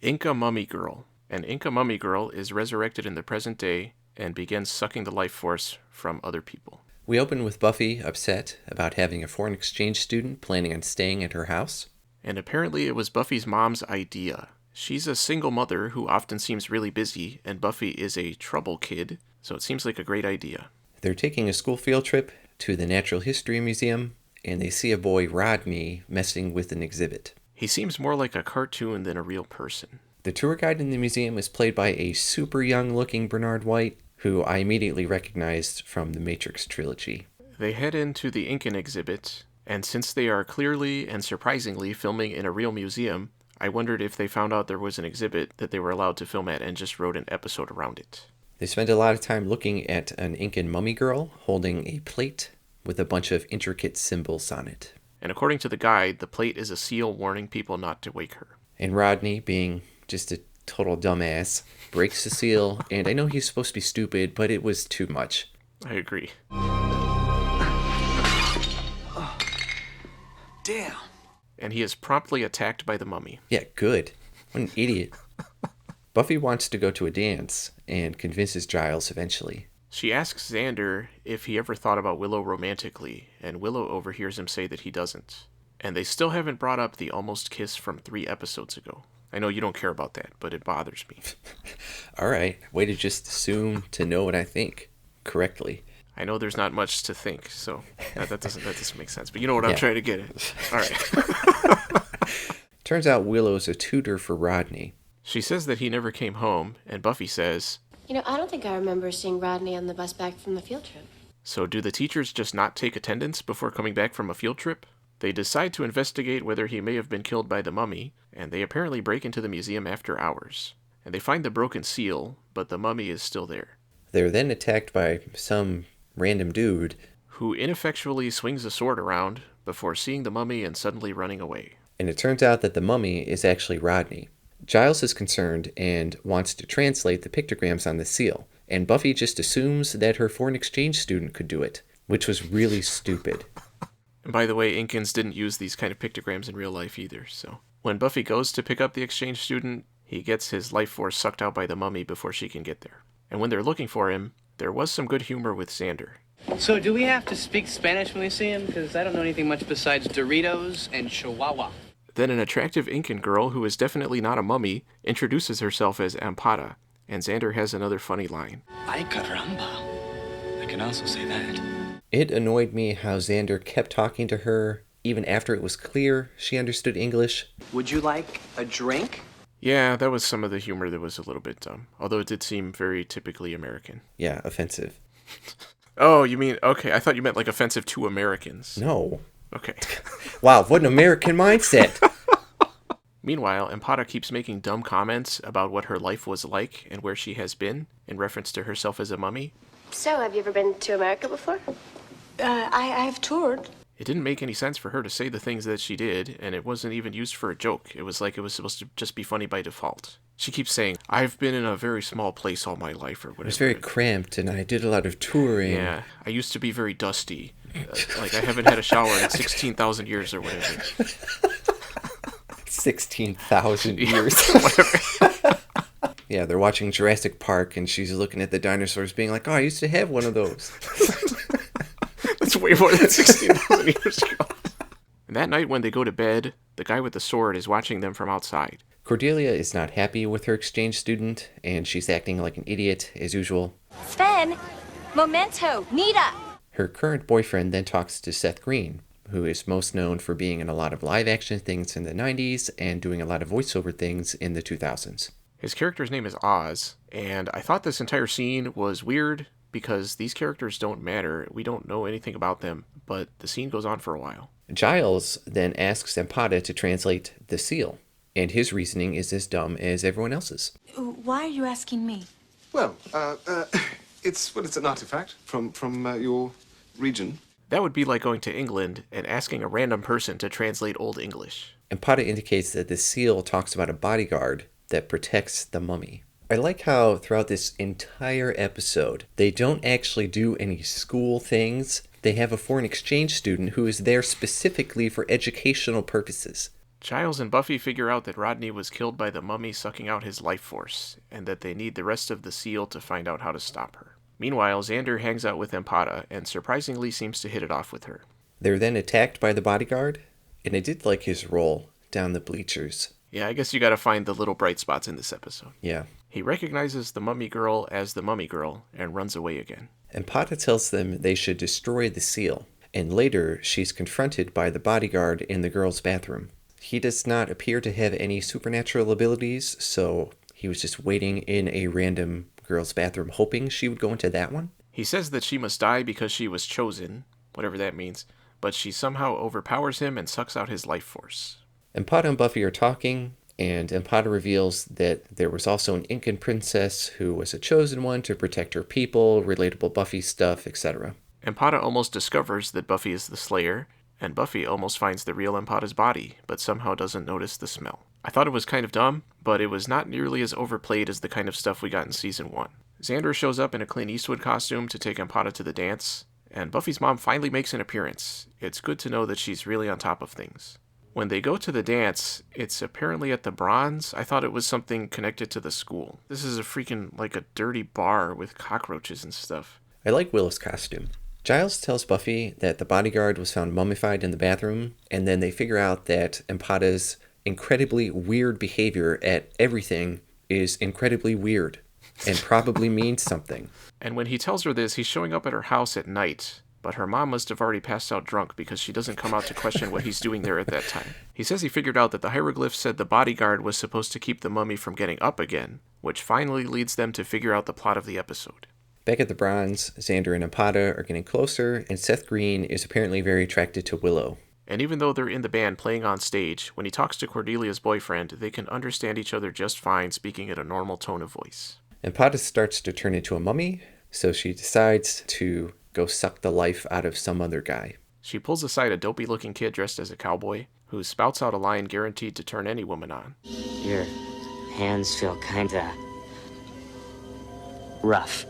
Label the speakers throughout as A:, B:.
A: Inca Mummy Girl. An Inca Mummy Girl is resurrected in the present day and begins sucking the life force from other people.
B: We open with Buffy upset about having a foreign exchange student planning on staying at her house.
A: And apparently it was Buffy's mom's idea. She's a single mother who often seems really busy, and Buffy is a trouble kid, so it seems like a great idea.
B: They're taking a school field trip to the Natural History Museum, and they see a boy, Rodney, messing with an exhibit.
A: He seems more like a cartoon than a real person.
B: The tour guide in the museum is played by a super young-looking Bernard White, who I immediately recognized from the Matrix trilogy.
A: They head into the Incan exhibit, and since they are clearly and surprisingly filming in a real museum, I wondered if they found out there was an exhibit that they were allowed to film at and just wrote an episode around it.
B: They spend a lot of time looking at an Incan mummy girl holding a plate with a bunch of intricate symbols on it.
A: And according to the guide, the plate is a seal warning people not to wake her.
B: And Rodney, being just a total dumbass, breaks the seal, and I know he's supposed to be stupid, but it was too much.
A: I agree.
C: Oh, damn.
A: And he is promptly attacked by the mummy.
B: Yeah, good. What an idiot. Buffy wants to go to a dance and convinces Giles eventually.
A: She asks Xander if he ever thought about Willow romantically, and Willow overhears him say that he doesn't. And they still haven't brought up the almost kiss from 3 episodes ago. I know you don't care about that, but it bothers me.
B: All right, way to just assume to know what I think correctly.
A: I know there's not much to think, so that doesn't make sense. But you know what I'm trying to get at. All right.
B: Turns out Willow's a tutor for Rodney.
A: She says that he never came home, and Buffy says,
D: I don't think I remember seeing Rodney on the bus back from the field trip.
A: So do the teachers just not take attendance before coming back from a field trip? They decide to investigate whether he may have been killed by the mummy, and they apparently break into the museum after hours. And they find the broken seal, but the mummy is still there.
B: They're then attacked by some random dude
A: who ineffectually swings a sword around before seeing the mummy and suddenly running away.
B: And it turns out that the mummy is actually Rodney. Giles is concerned and wants to translate the pictograms on the seal, and Buffy just assumes that her foreign exchange student could do it, which was really stupid.
A: And by the way, Incans didn't use these kind of pictograms in real life either, so. When Buffy goes to pick up the exchange student, he gets his life force sucked out by the mummy before she can get there. And when they're looking for him, there was some good humor with Xander.
E: So do we have to speak Spanish when we see him? Because I don't know anything much besides Doritos and Chihuahua.
A: Then an attractive Incan girl, who is definitely not a mummy, introduces herself as Ampada, and Xander has another funny line.
C: Ay caramba. I can also say that.
B: It annoyed me how Xander kept talking to her, even after it was clear she understood English.
E: Would you like a drink?
A: Yeah, that was some of the humor that was a little bit dumb, although it did seem very typically American.
B: Yeah, offensive.
A: Oh, you mean, okay, I thought you meant like offensive to Americans.
B: No.
A: Okay.
B: Wow, what an American mindset.
A: Meanwhile, Ampada keeps making dumb comments about what her life was like and where she has been, in reference to herself as a mummy.
D: So, have you ever been to America before?
F: I've toured.
A: It didn't make any sense for her to say the things that she did, and it wasn't even used for a joke. It was like it was supposed to just be funny by default. She keeps saying, I've been in a very small place all my life, or whatever.
B: It was very cramped, and I did a lot of touring.
A: Yeah, I used to be very dusty. Like, I haven't had a shower in 16,000 years or whatever.
B: 16,000 years. Yeah, they're watching Jurassic Park, and she's looking at the dinosaurs being like, oh, I used to have one of those.
A: That's way more than 16,000 years ago. And that night when they go to bed, the guy with the sword is watching them from outside.
B: Cordelia is not happy with her exchange student, and she's acting like an idiot, as usual.
F: Sven, Memento, Nita.
B: Her current boyfriend then talks to Seth Green, who is most known for being in a lot of live-action things in the 90s and doing a lot of voiceover things in the 2000s.
A: His character's name is Oz, and I thought this entire scene was weird because these characters don't matter. We don't know anything about them, but the scene goes on for a while.
B: Giles then asks Ampada to translate the seal, and his reasoning is as dumb as everyone else's.
F: Why are you asking me?
G: Well, it's an artifact from your region.
A: That would be like going to England and asking a random person to translate Old English.
B: Ampada indicates that the seal talks about a bodyguard that protects the mummy. I like how throughout this entire episode, they don't actually do any school things. They have a foreign exchange student who is there specifically for educational purposes.
A: Giles and Buffy figure out that Rodney was killed by the mummy sucking out his life force, and that they need the rest of the seal to find out how to stop her. Meanwhile, Xander hangs out with Empata, and surprisingly seems to hit it off with her.
B: They're then attacked by the bodyguard, and I did like his role down the bleachers.
A: Yeah, I guess you gotta find the little bright spots in this episode.
B: Yeah.
A: He recognizes the Mummy Girl as the Mummy Girl, and runs away again.
B: Empata tells them they should destroy the seal, and later she's confronted by the bodyguard in the girl's bathroom. He does not appear to have any supernatural abilities, so he was just waiting in a random girl's bathroom hoping she would go into that one.
A: He says that she must die because she was chosen, whatever that means, but she somehow overpowers him and sucks out his life force.
B: Empata and Buffy are talking, and Empata reveals that there was also an Incan princess who was a chosen one to protect her people, relatable Buffy stuff, etc.
A: Empata almost discovers that Buffy is the Slayer, and Buffy almost finds the real Empata's body, but somehow doesn't notice the smell. I thought it was kind of dumb, but it was not nearly as overplayed as the kind of stuff we got in Season 1. Xander shows up in a Clint Eastwood costume to take Empata to the dance, and Buffy's mom finally makes an appearance. It's good to know that she's really on top of things. When they go to the dance, it's apparently at the Bronze. I thought it was something connected to the school. This is a freaking, like a dirty bar with cockroaches and stuff.
B: I like Willow's costume. Giles tells Buffy that the bodyguard was found mummified in the bathroom, and then they figure out that Empata's incredibly weird behavior at everything is incredibly weird, and probably means something.
A: And when he tells her this, he's showing up at her house at night, but her mom must have already passed out drunk because she doesn't come out to question what he's doing there at that time. He says he figured out that the hieroglyph said the bodyguard was supposed to keep the mummy from getting up again, which finally leads them to figure out the plot of the episode.
B: Back at the Bronze, Xander and Empata are getting closer, and Seth Green is apparently very attracted to Willow.
A: And even though they're in the band playing on stage, when he talks to Cordelia's boyfriend, they can understand each other just fine speaking at a normal tone of voice.
B: Empata starts to turn into a mummy, so she decides to go suck the life out of some other guy.
A: She pulls aside a dopey-looking kid dressed as a cowboy, who spouts out a line guaranteed to turn any woman on.
H: Your hands feel kinda rough.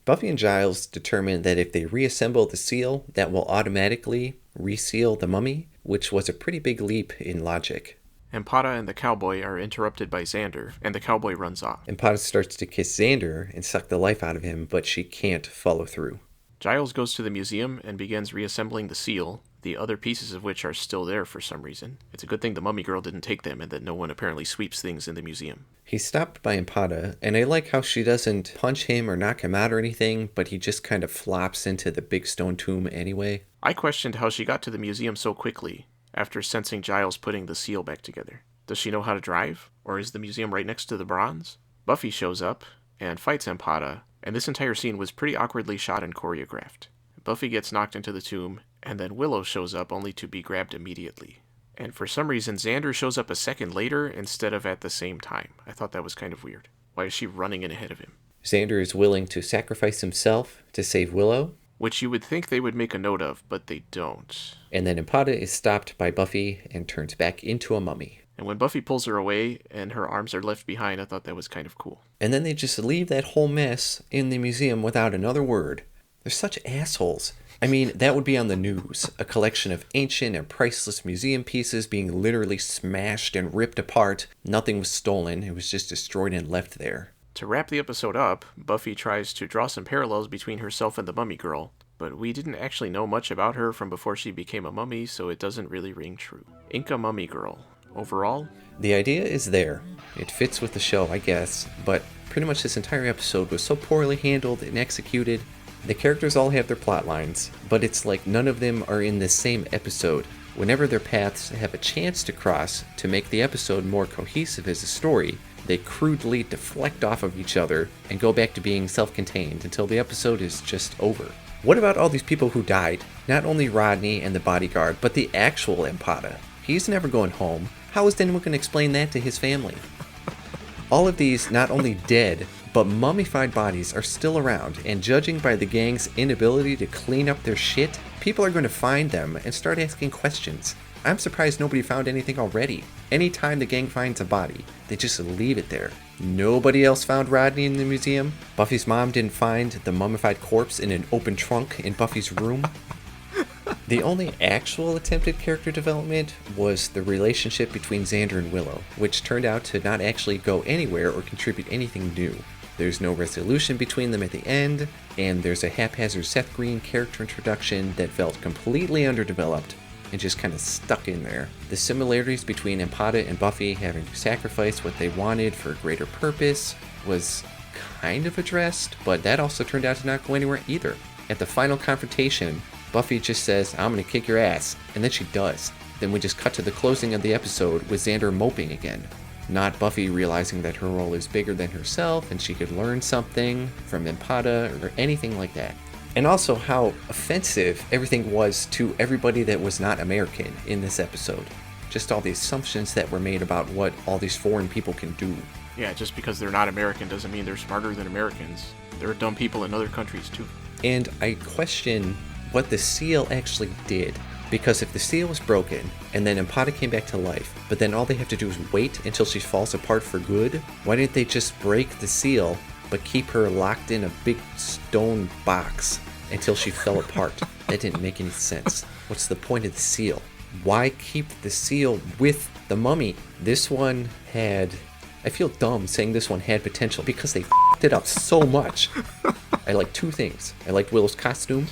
B: Buffy and Giles determine that if they reassemble the seal, that will automatically reseal the mummy, which was a pretty big leap in logic.
A: Empata and the cowboy are interrupted by Xander, and the cowboy runs off.
B: Empata starts to kiss Xander and suck the life out of him, but she can't follow through.
A: Giles goes to the museum and begins reassembling the seal, the other pieces of which are still there for some reason. It's a good thing the Mummy Girl didn't take them and that no one apparently sweeps things in the museum.
B: He's stopped by Empata, and I like how she doesn't punch him or knock him out or anything, but he just kind of flops into the big stone tomb anyway.
A: I questioned how she got to the museum so quickly, after sensing Giles putting the seal back together. Does she know how to drive? Or is the museum right next to the Bronze? Buffy shows up and fights Empata, and this entire scene was pretty awkwardly shot and choreographed. Buffy gets knocked into the tomb, and then Willow shows up only to be grabbed immediately. And for some reason, Xander shows up a second later instead of at the same time. I thought that was kind of weird. Why is she running in ahead of him?
B: Xander is willing to sacrifice himself to save Willow,
A: which you would think they would make a note of, but they don't.
B: And then Empata is stopped by Buffy and turns back into a mummy.
A: And when Buffy pulls her away and her arms are left behind, I thought that was kind of cool.
B: And then they just leave that whole mess in the museum without another word. They're such assholes. I mean, that would be on the news. A collection of ancient and priceless museum pieces being literally smashed and ripped apart. Nothing was stolen. It was just destroyed and left there.
A: To wrap the episode up, Buffy tries to draw some parallels between herself and the Mummy Girl, but we didn't actually know much about her from before she became a mummy, so it doesn't really ring true. Inca Mummy Girl. Overall,
B: the idea is there. It fits with the show, I guess, but pretty much this entire episode was so poorly handled and executed. The characters all have their plot lines, but it's like none of them are in the same episode. Whenever their paths have a chance to cross to make the episode more cohesive as a story, they crudely deflect off of each other and go back to being self-contained until the episode is just over. What about all these people who died? Not only Rodney and the bodyguard, but the actual Empata. He's never going home. How is anyone going to explain that to his family? All of these not only dead, but mummified bodies are still around, and judging by the gang's inability to clean up their shit, people are going to find them and start asking questions. I'm surprised nobody found anything already. Anytime the gang finds a body, they just leave it there. Nobody else found Rodney in the museum. Buffy's mom didn't find the mummified corpse in an open trunk in Buffy's room. The only actual attempted character development was the relationship between Xander and Willow, which turned out to not actually go anywhere or contribute anything new. There's no resolution between them at the end, and there's a haphazard Seth Green character introduction that felt completely underdeveloped and just kind of stuck in there. The similarities between Empata and Buffy having to sacrifice what they wanted for a greater purpose was kind of addressed, but that also turned out to not go anywhere either. At the final confrontation, Buffy just says, "I'm gonna kick your ass," and then she does. Then we just cut to the closing of the episode with Xander moping again. Not Buffy realizing that her role is bigger than herself and she could learn something from Empata or anything like that. And also how offensive everything was to everybody that was not American in this episode. Just all the assumptions that were made about what all these foreign people can do.
A: Yeah, just because they're not American doesn't mean they're smarter than Americans. There are dumb people in other countries too.
B: And I question what the seal actually did. Because if the seal was broken, and then Empata came back to life, but then all they have to do is wait until she falls apart for good, why didn't they just break the seal, but keep her locked in a big stone box until she fell apart? That didn't make any sense. What's the point of the seal? Why keep the seal with the mummy? This one had... I feel dumb saying this one had potential because they f***ed it up so much. I like two things. I liked Willow's costume.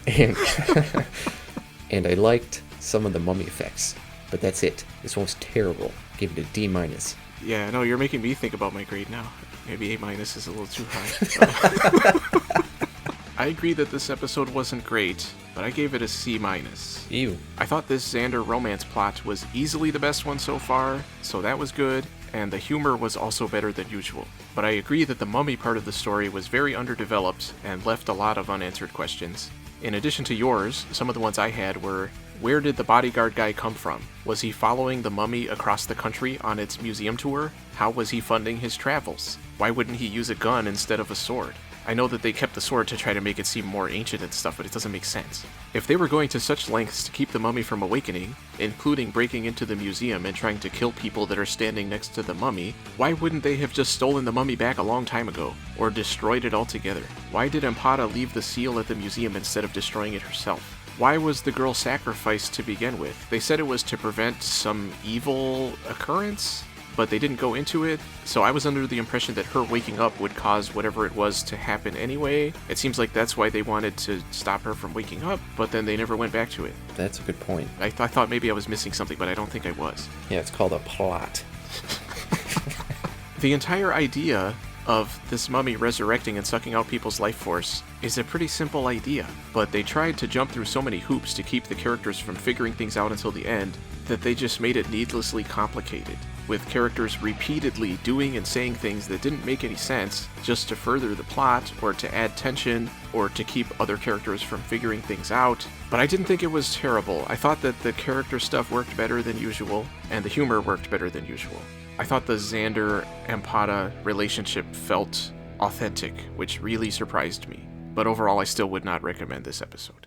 B: And I liked some of the mummy effects. But that's it. This one was terrible. Gave it a D-.
A: Yeah, no, you're making me think about my grade now. Maybe A- is a little too high. I agree that this episode wasn't great, but I gave it a C-.
B: Ew.
A: I thought this Xander romance plot was easily the best one so far, so that was good, and the humor was also better than usual. But I agree that the mummy part of the story was very underdeveloped and left a lot of unanswered questions. In addition to yours, some of the ones I had were, where did the bodyguard guy come from? Was he following the mummy across the country on its museum tour? How was he funding his travels? Why wouldn't he use a gun instead of a sword? I know that they kept the sword to try to make it seem more ancient and stuff, but it doesn't make sense. If they were going to such lengths to keep the mummy from awakening, including breaking into the museum and trying to kill people that are standing next to the mummy, why wouldn't they have just stolen the mummy back a long time ago, or destroyed it altogether? Why did Empata leave the seal at the museum instead of destroying it herself? Why was the girl sacrificed to begin with? They said it was to prevent some evil occurrence, but they didn't go into it, so I was under the impression that her waking up would cause whatever it was to happen anyway. It seems like that's why they wanted to stop her from waking up, but then they never went back to it.
B: That's a good point.
A: I thought maybe I was missing something, but I don't think I was.
B: Yeah, it's called a plot.
A: The entire idea of this mummy resurrecting and sucking out people's life force is a pretty simple idea, but they tried to jump through so many hoops to keep the characters from figuring things out until the end that they just made it needlessly complicated, with characters repeatedly doing and saying things that didn't make any sense just to further the plot or to add tension or to keep other characters from figuring things out. But I didn't think it was terrible. I thought that the character stuff worked better than usual and the humor worked better than usual. I thought the Xander-Empata relationship felt authentic, which really surprised me. But overall, I still would not recommend this episode.